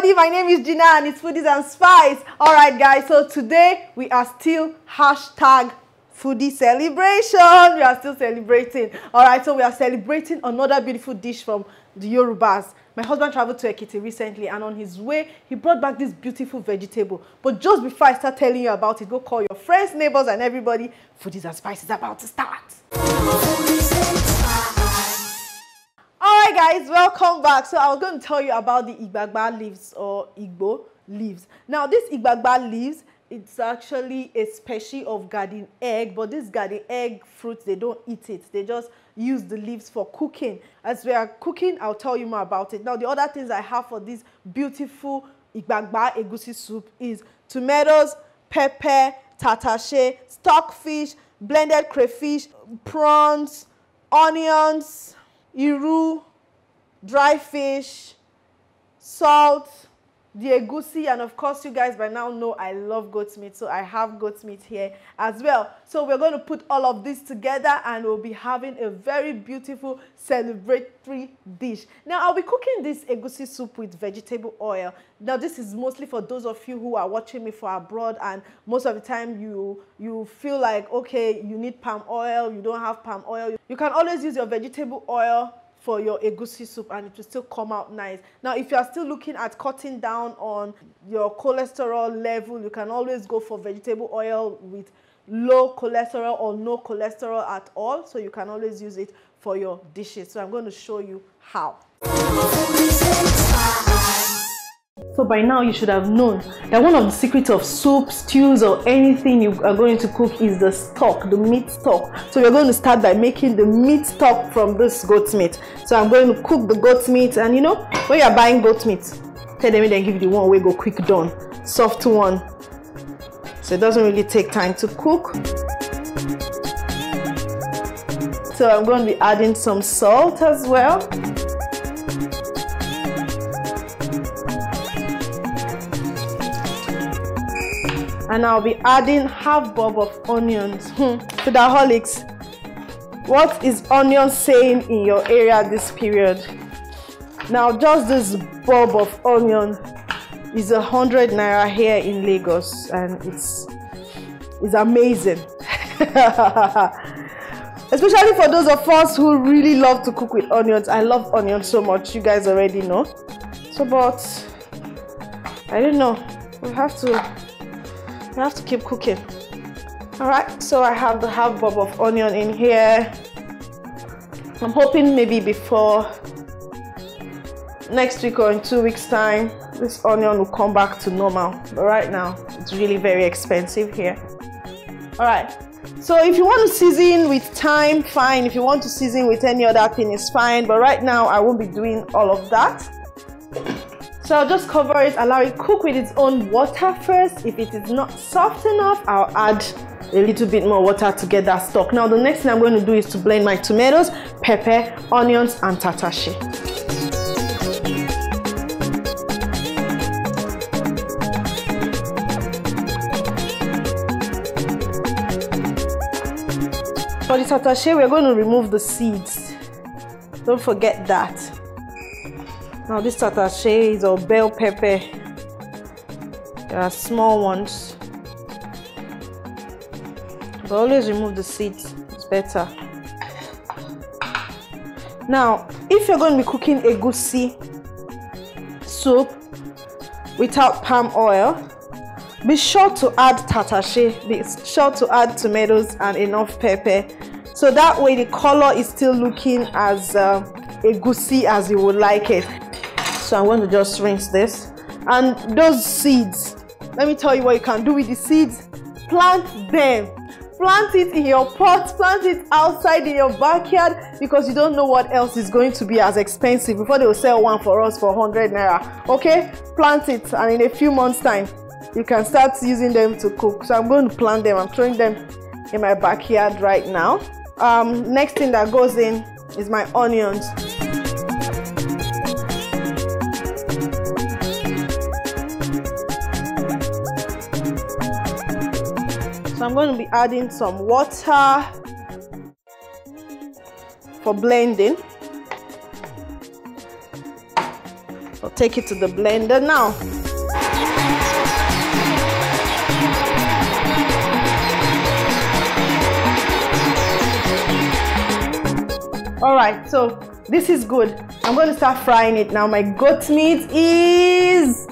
everybody, my name is Gina and it's Foodies and Spice. Alright guys, so today we are still hashtag foodie celebration. We are still celebrating. Alright, so we are celebrating another beautiful dish from the Yorubas. My husband traveled to Ekiti recently and on his way, he brought back this beautiful vegetable. But just before I start telling you about it, go call your friends, neighbors and everybody. Foodies and Spice is about to start. Alright guys, welcome back. So I was going to tell you about the Igbagba leaves or Igbo leaves. Now this Igbagba leaves, it's actually a species of garden egg, but this garden egg fruit, they don't eat it. They just use the leaves for cooking. As we are cooking, I'll tell you more about it. Now the other things I have for this beautiful Igbagba egusi soup is tomatoes, pepper, tatachi, stockfish, blended crayfish, prawns, onions, iru, dry fish, salt, the egusi, and of course you guys by now know I love goat meat, so I have goat meat here as well. So we're going to put all of this together and we'll be having a very beautiful celebratory dish. Now I'll be cooking this egusi soup with vegetable oil. Now this is mostly for those of you who are watching me for abroad and most of the time you feel like, okay, you need palm oil, you don't have palm oil. You can always use your vegetable oil for your egusi soup and it will still come out nice. Now if you are still looking at cutting down on your cholesterol level, you can always go for vegetable oil with low cholesterol or no cholesterol at all. So you can always use it for your dishes. So I'm going to show you how. So by now you should have known that one of the secrets of soup, stews or anything you are going to cook is the stock, the meat stock. So we're going to start by making the meat stock from this goat meat. So I'm going to cook the goat meat, and you know, when you're buying goat meat, tell them they give you the one where go quick done, soft one. So it doesn't really take time to cook. So I'm going to be adding some salt as well. And I'll be adding half bulb of onions. Foodaholics, what is onion saying in your area this period? Now just this bulb of onion is 100 naira here in Lagos and it's amazing. Especially for those of us who really love to cook with onions. I love onions so much, you guys already know. So but I don't know, we have to keep cooking. Alright, so I have the half bulb of onion in here. I'm hoping maybe before next week or in 2 weeks time this onion will come back to normal, but right now it's really very expensive here. Alright, so if you want to season with thyme, fine. If you want to season with any other thing, it's fine, but right now I won't be doing all of that. So I'll just cover it, allow it cook with its own water first. If it is not soft enough, I'll add a little bit more water to get that stock. Now the next thing I'm going to do is to blend my tomatoes, pepper, onions and tatachi. For the tatachi, we're going to remove the seeds. Don't forget that. Now this tatachi is our bell pepper. There are small ones. But always remove the seeds, it's better. Now, if you're going to be cooking egusi soup without palm oil, be sure to add tatachi, be sure to add tomatoes and enough pepper. So that way the color is still looking as egusi as you would like it. So I'm going to just rinse this. And those seeds, let me tell you what you can do with the seeds. Plant them. Plant it in your pot, plant it outside in your backyard, because you don't know what else is going to be as expensive before they will sell one for us for 100 naira. Okay, plant it and in a few months time you can start using them to cook. So I'm going to plant them. I'm throwing them in my backyard right now. Next thing that goes in is my onions. So I'm going to be adding some water for blending. I'll take it to the blender now. All right, so this is good. I'm going to start frying it now. My goat meat is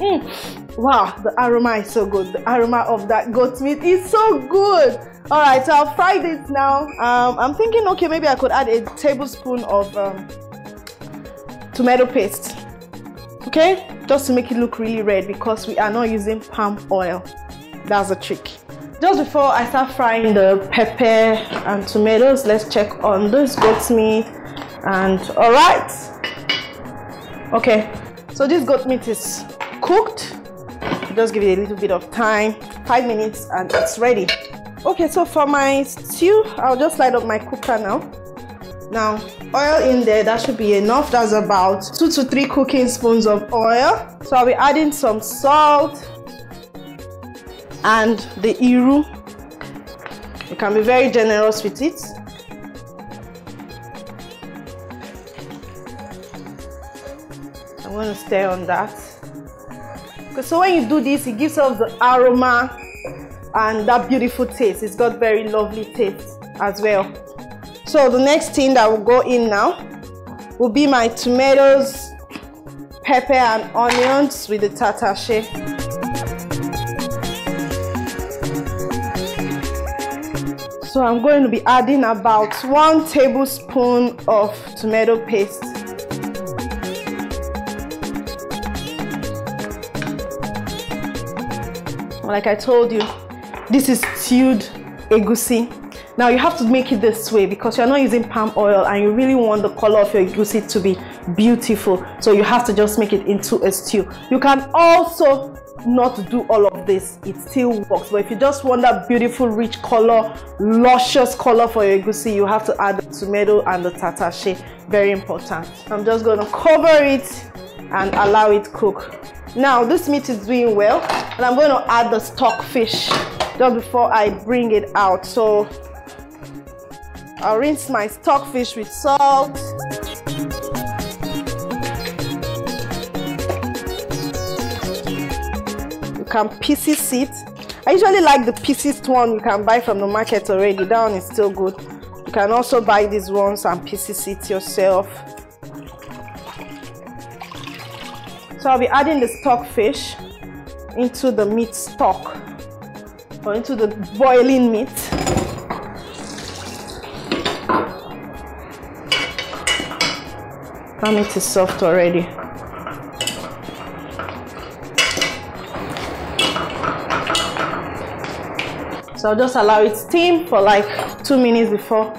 wow, the aroma is so good. The aroma of that goat meat is so good. All right, so I'll fry this now. I'm thinking, okay, maybe I could add a tablespoon of tomato paste. Okay, just to make it look really red, because we are not using palm oil. That's the trick. Just before I start frying the pepper and tomatoes, let's check on this goat meat. And all right, okay, so this goat meat is cooked. Just give it a little bit of time, 5 minutes, and it's ready. Okay, so for my stew, I'll just light up my cooker now. Now, oil in there, that should be enough. That's about 2 to 3 cooking spoons of oil. So I'll be adding some salt and the iru. You can be very generous with it. I'm going to stir on that. So when you do this, it gives us the aroma and that beautiful taste. It's got very lovely taste as well. So the next thing that will go in now will be my tomatoes, pepper and onions with the tatachi. So I'm going to be adding about 1 tablespoon of tomato paste. Like I told you, this is stewed egusi. Now you have to make it this way because you're not using palm oil and you really want the color of your egusi to be beautiful. So you have to just make it into a stew. You can also not do all of this, it still works. But if you just want that beautiful, rich color, luscious color for your egusi, you have to add the tomato and the tatachi. Very important. I'm just going to cover it and allow it cook. Now this meat is doing well, and I'm going to add the stock fish just before I bring it out. So I'll rinse my stock fish with salt. You can pieces it. I usually like the pieces one you can buy from the market already. That one is still good. You can also buy these ones and pieces it yourself. So I'll be adding the stock fish into the meat stock, or into the boiling meat. That meat is soft already. So I'll just allow it steam for like 2 minutes before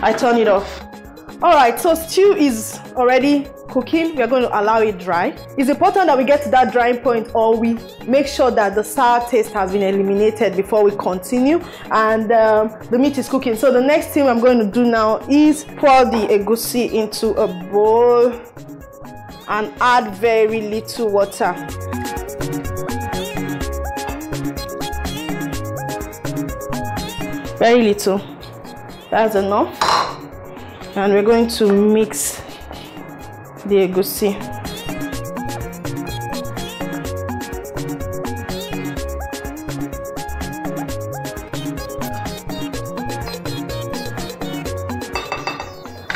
I turn it off. Alright, so stew is already cooking. We are going to allow it dry. It's important that we get to that drying point, or we make sure that the sour taste has been eliminated before we continue. And the meat is cooking. So the next thing I'm going to do now is pour the egusi into a bowl and add very little water. Very little. That's enough. And we're going to mix the egusi.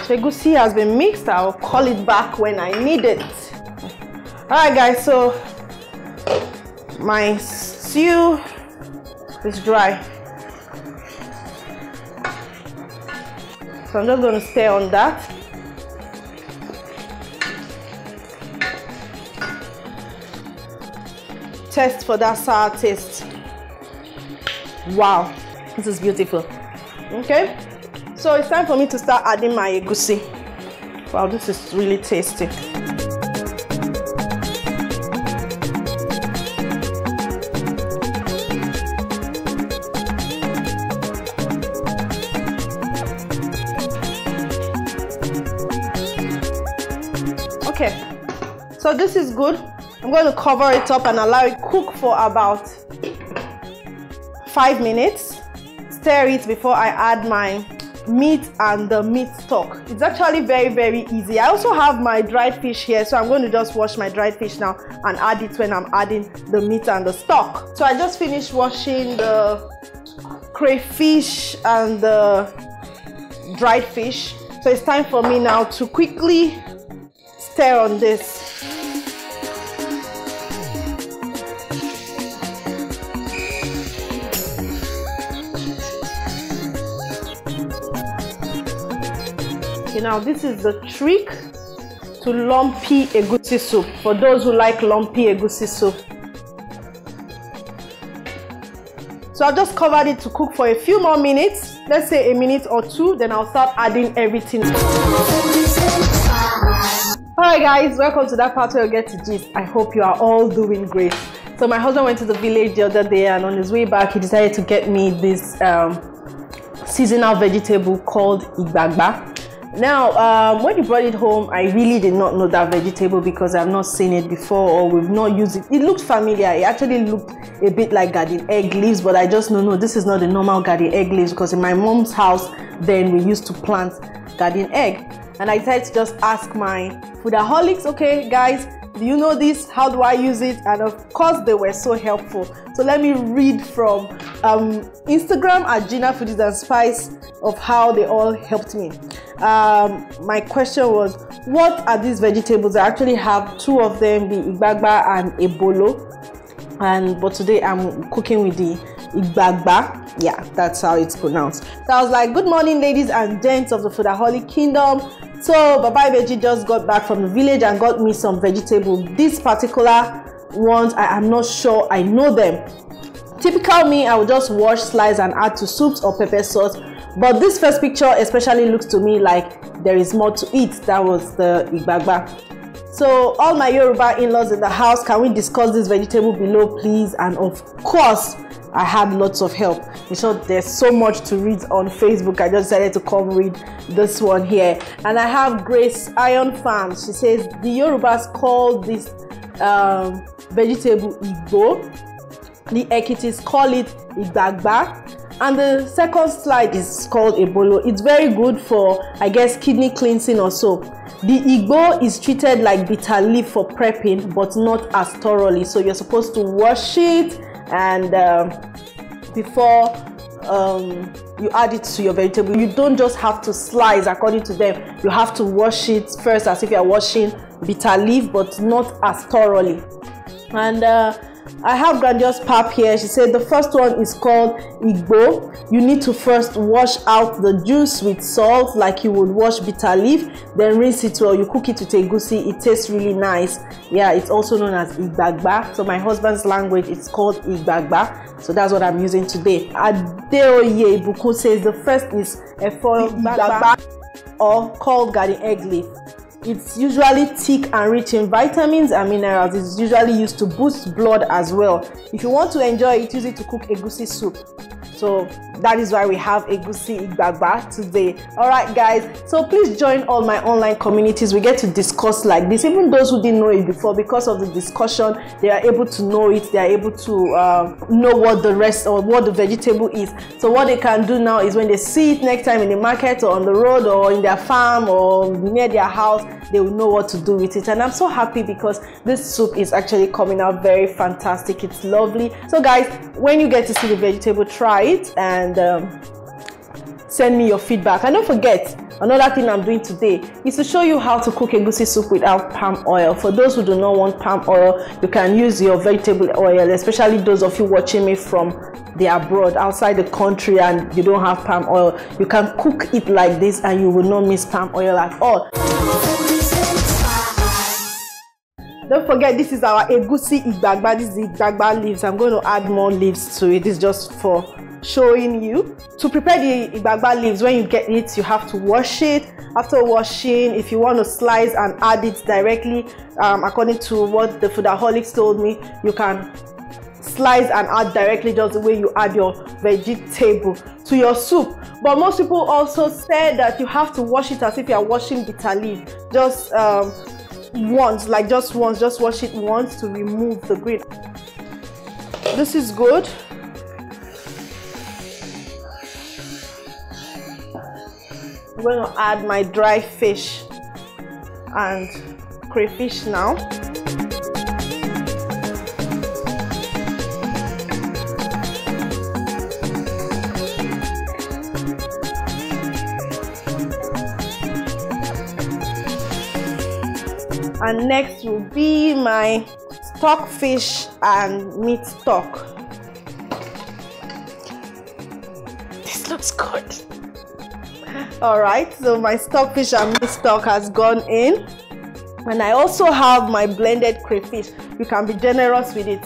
So egusi has been mixed. I'll call it back when I need it. Alright guys, so my stew is dry. So I'm just going to stir on that. Test for that sour taste. Wow, this is beautiful. Okay, so it's time for me to start adding my egusi. Wow, this is really tasty. Okay, so this is good. I'm going to cover it up and allow it cook for about 5 minutes. Stir it before I add my meat and the meat stock. It's actually very, very easy. I also have my dried fish here, so I'm going to just wash my dried fish now and add it when I'm adding the meat and the stock. So I just finished washing the crayfish and the dried fish. So it's time for me now to quickly stir on this. Okay, now this is the trick to lumpy egusi soup, for those who like lumpy egusi soup. So I've just covered it to cook for a few more minutes, let's say a minute or two, then I'll start adding everything. Alright guys, welcome to that part where you get to gist. I hope you are all doing great. So my husband went to the village the other day, and on his way back he decided to get me this seasonal vegetable called Igbagba. Now, when he brought it home, I really did not know that vegetable because I've not seen it before, or we've not used it. It looked familiar. It actually looked a bit like garden egg leaves, but I just know, no, this is not the normal garden egg leaves, because in my mom's house, then we used to plant garden egg. And I decided to just ask my foodaholics, okay, guys, do you know this? How do I use it? And of course, they were so helpful. So let me read from Instagram at Gina Foodies and Spice of how they all helped me. My question was, what are these vegetables? I actually have two of them, the Igbagba and Ebolo. But today I'm cooking with the Igbagba. Yeah, that's how it's pronounced. So I was like, good morning, ladies and gents of the Foodaholic Kingdom. So Baba Ibeji just got back from the village and got me some vegetables. These particular ones, I am not sure I know them. Typical me, I would just wash, slice and add to soups or pepper sauce. But this first picture especially looks to me like there is more to it. That was the Igbagba. So all my Yoruba in-laws in the house, can we discuss this vegetable below, please? And of course, I had lots of help. You know, there's so much to read on Facebook. I just decided to come read this one here. And I have Grace Iron Farm. She says the Yorubas call this vegetable Igbo. The Ekitis call it Igbagba. And the second slide is called Ebolo. It's very good for, I guess, kidney cleansing or so. The Igbo is treated like bitter leaf for prepping, but not as thoroughly. So you're supposed to wash it, and before you add it to your vegetable. You don't just have to slice according to them. You have to wash it first as if you're washing bitter leaf, but not as thoroughly. And I have Grandiose Pap here. She said the first one is called Igbo. You need to first wash out the juice with salt like you would wash bitter leaf, then rinse it well. You cook it with EGUSI. It tastes really nice. Yeah, it's also known as Igbagba. So my husband's language, it's called Igbagba. So that's what I'm using today. Adeoye Ibuku says the first is Efo Igbagba, or called garden egg leaf. It's usually thick and rich in vitamins and minerals. It's usually used to boost blood as well. If you want to enjoy it, use it to cook EGUSI soup. So that is why we have EGUSI Igbagba today. Alright guys, so please join all my online communities. We get to discuss like this. Even those who didn't know it before, because of the discussion, they are able to know it. They are able to know what the rest or what the vegetable is. So what they can do now is when they see it next time in the market or on the road or in their farm or near their house, they will know what to do with it. And I'm so happy because this soup is actually coming out very fantastic. It's lovely. So guys, when you get to see the vegetable, try it and send me your feedback. And don't forget, another thing I'm doing today is to show you how to cook EGUSI soup without palm oil. For those who do not want palm oil, you can use your vegetable oil, especially those of you watching me from the abroad, outside the country, and you don't have palm oil. You can cook it like this and you will not miss palm oil at all. Don't forget, this is our EGUSI Igbagba. This is the Igbagba leaves. I'm going to add more leaves to it. It's just for showing you. To prepare the Igbagba leaves, when you get it, you have to wash it. After washing, if you want to slice and add it directly, according to what the foodaholics told me, you can slice and add directly just the way you add your vegetable to your soup. But most people also said that you have to wash it as if you are washing bitter leaf. Just once, just wash it once to remove the green. This is good. I'm going to add my dry fish and crayfish now. And next will be my stockfish and meat stock. This looks good. Alright, so my stockfish and meat stock has gone in. And I also have my blended crayfish. You can be generous with it.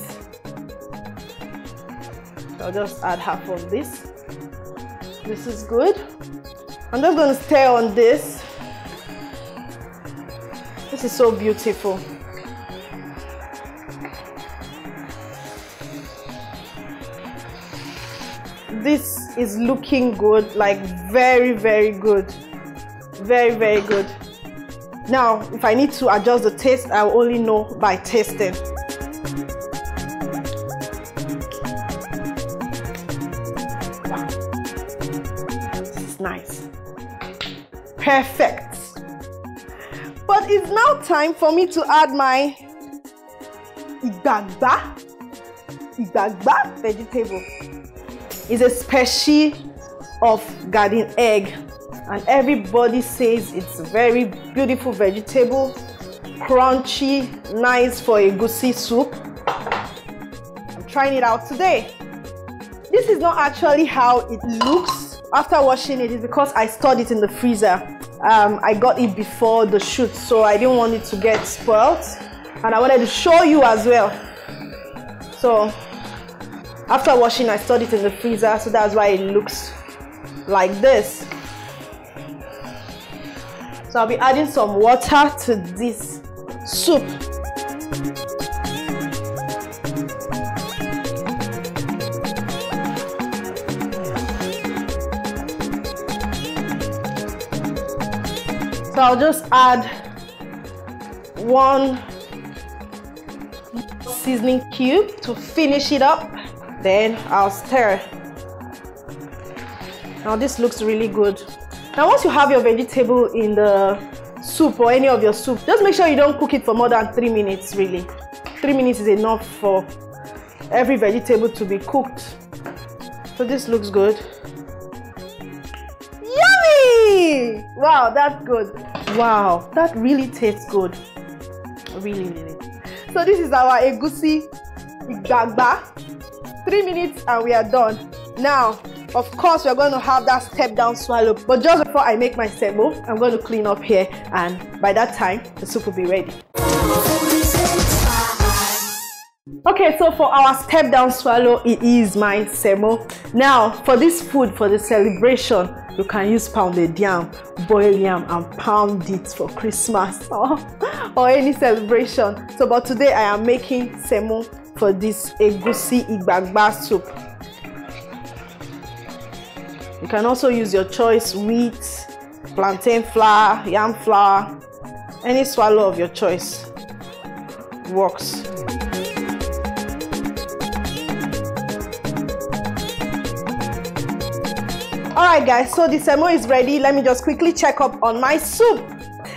So I'll just add half of this. This is good. I'm just going to stir on this. This is so beautiful. This is looking good, like very, very good. Very, very good. Now, if I need to adjust the taste, I will only know by tasting. Wow. This is nice. Perfect. But it's now time for me to add my Igbagba vegetable. It's a species of garden egg, and everybody says it's a very beautiful vegetable, crunchy, nice for a goosey soup. I'm trying it out today. This is not actually how it looks after washing it. It's because I stored it in the freezer. I got it before the shoot, so I didn't want it to get spoiled, and I wanted to show you as well. So after washing, I stored it in the freezer, so that's why it looks like this. So I'll be adding some water to this soup. So I'll just add 1 seasoning cube to finish it up. Then I'll stir. Now this looks really good. Now once you have your vegetable in the soup or any of your soup, just make sure you don't cook it for more than 3 minutes really. 3 minutes is enough for every vegetable to be cooked. So this looks good. Yummy! Wow, that's good. Wow, that really tastes good. Really, really. So this is our EGUSI Igbagba. 3 minutes and we are done. Now, of course, we're going to have that step down swallow. But just before I make my semo, I'm going to clean up here, and by that time, the soup will be ready. Okay, so for our step down swallow, it is my semo. Now, for this food, for the celebration, you can use pounded yam, boiled yam, and pound it for Christmas or any celebration. So, but today I am making semo for this EGUSI Igbagba soup. You can also use your choice: wheat, plantain flour, yam flour, any swallow of your choice works. Alright guys, so the semo is ready. Let me just quickly check up on my soup.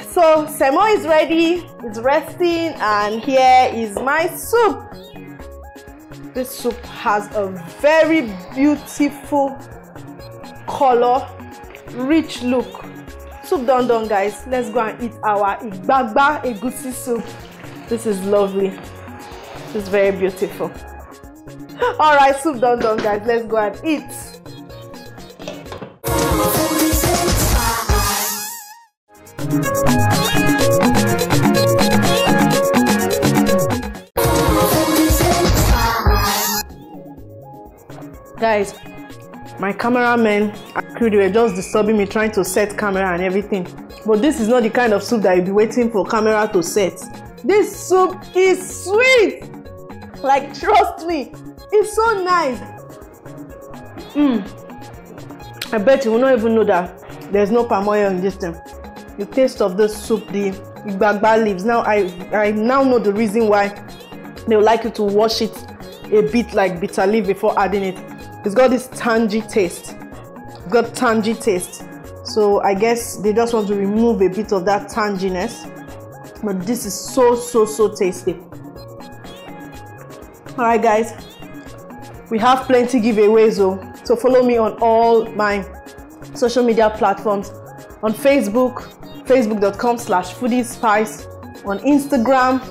So semo is ready, it's resting, and here is my soup. This soup has a very beautiful color, rich look. Soup done guys. Let's go and eat our Igbagba EGUSI soup. This is lovely. This is very beautiful. Alright, soup done guys. Let's go and eat. Guys, my cameramen and crew, they were just disturbing me trying to set camera and everything. But this is not the kind of soup that you'll be waiting for camera to set. This soup is sweet. Like, trust me, it's so nice. I bet you will not even know that there's no palm oil in this thing. The taste of this soup, the Igbagba leaves. Now I now know the reason why they would like you to wash it a bit like bitter leaf before adding it. It's got this tangy taste. It's got tangy taste. So I guess they just want to remove a bit of that tanginess. But this is so tasty. All right, guys, we have plenty giveaways, so follow me on all my social media platforms. On Facebook, facebook.com/foodiespice. On Instagram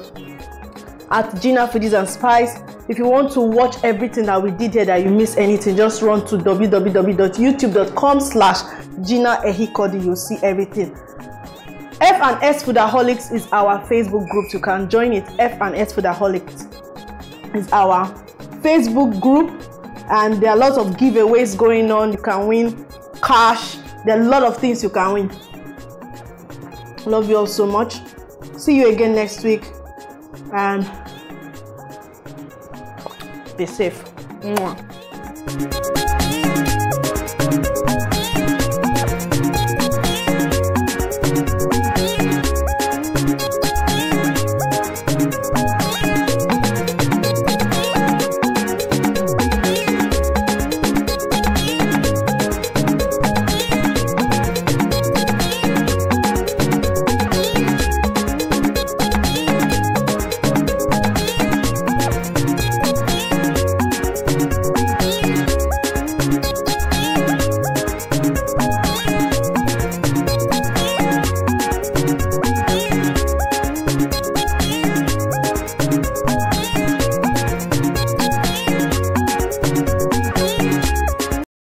at Gina Foodies and Spice. If you want to watch everything that we did here, that you miss anything, just run to www.youtube.com/Gina Ehikodi. You'll see everything. F&S Foodaholics is our Facebook group. You can join it. F&S Foodaholics is our Facebook group, and there are lots of giveaways going on. You can win cash. There are a lot of things you can win. Love you all so much. See you again next week, and be safe. Mwah.